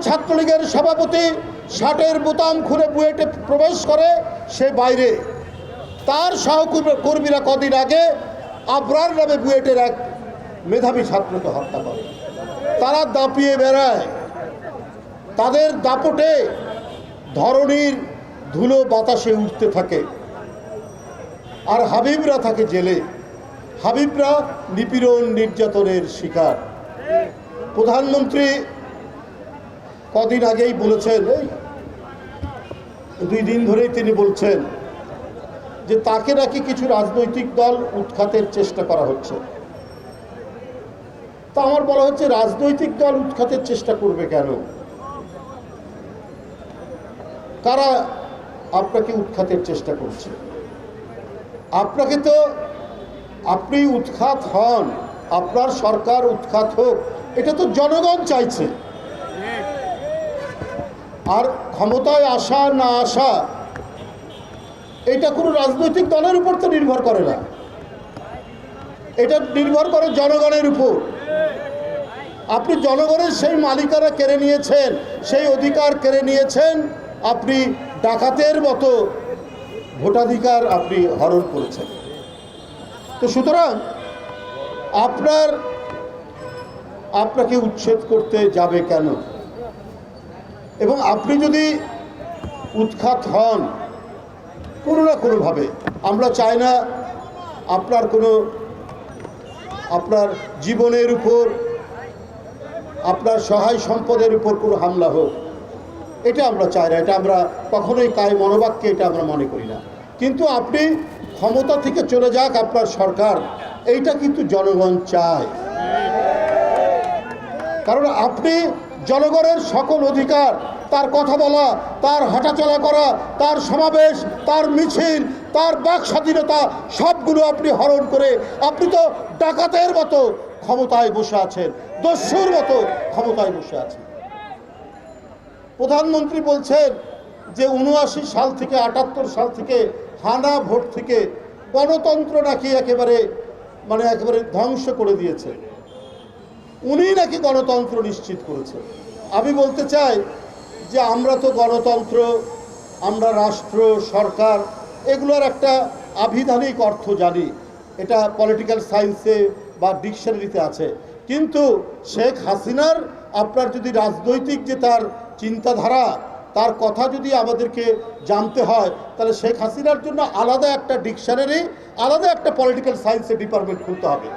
ছাত্রলীগের সভাপতি শার্টের বোতাম খুলে বুয়েটে প্রবেশ করে, সে বাইরে। তার সহকর্মীরা কদিন আগে আবরার নামে বুয়েটের এক মেধাবী ছাত্রকে হত্যা করে। তারা দাপিয়ে বেড়ায়, তাদের দাপটে ধরনীর ধুলো বাতাসে উঠতে থাকে, আর হাবিবরা থাকে জেলে। হাবিবরা নিপীড়ন নির্যাতনের শিকার। প্রধানমন্ত্রী কদিন আগেই বলেছেন, এই 2 দিন ধরেই তিনি বলছেন যে তাকে নাকি কিছু রাজনৈতিক দল উৎখাতের চেষ্টা করা হচ্ছে। তা আমার বলা হচ্ছে, রাজনৈতিক দল উৎখাতের চেষ্টা করবে কেন? কারা আপনাকে উৎখাতের চেষ্টা করছে? আপনাকে তো, আপনি উৎখাত হন, আপনার সরকার উৎখাত হোক, এটা তো জনগণ চাইছে। আর ক্ষমতায় আসা না আসা এটা কোনো রাজনৈতিক দলের উপর তো নির্ভর করে না, এটা নির্ভর করে জনগণের উপর। আপনি জনগণের সেই মালিকানা কেড়ে নিয়েছেন, সেই অধিকার কেড়ে নিয়েছেন, আপনি ডাকাতের মতো ভোটাধিকার আপনি হরণ করেছেন। তো সুতরাং আপনাকে উচ্ছেদ করতে যাবে কেন? এবং আপনি যদি উৎখাত হন কোনো না কোনোভাবে, আমরা চাই না আপনার জীবনের উপর, আপনার সহায় সম্পদের উপর কোনো হামলা হোক, এটা আমরা চাই না। এটা আমরা কখনোই কায় মনোবাক্যে এটা আমরা মনে করি না। কিন্তু আপনি ক্ষমতা থেকে চলে যাক আপনার সরকার, এইটা কিন্তু জনগণ চায়। কারণ আপনি জনগণের সকল অধিকার, তার কথা বলা, তার হাঁটাচলা করা, তার সমাবেশ, তার মিছিল, তার বাক স্বাধীনতা সবগুলো আপনি হরণ করে আপনি তো ডাকাতের মতো ক্ষমতায় বসে আছেন, দস্যুর মতো ক্ষমতায় বসে আছেন। প্রধানমন্ত্রী বলছেন যে 79 সাল থেকে 78 সাল থেকে হানা ভোট থেকে গণতন্ত্র নাকি একেবারে ধ্বংস করে দিয়েছে, উনি নাকি গণতন্ত্র নিশ্চিত করেছে। আমি বলতে চাই যে আমরা তো গণতন্ত্র, আমরা রাষ্ট্র, সরকার, এগুলোর একটা আভিধানিক অর্থ জানি, এটা পলিটিক্যাল সায়েন্সে বা ডিকশনারিতে আছে। কিন্তু শেখ হাসিনার আপনার যদি রাজনৈতিক যে তার চিন্তাধারা, তার কথা যদি আমাদেরকে জানতে হয়, তাহলে শেখ হাসিনার জন্য আলাদা একটা ডিকশনারি, আলাদা একটা পলিটিক্যাল সায়েন্সের ডিপার্টমেন্ট খুলতে হবে।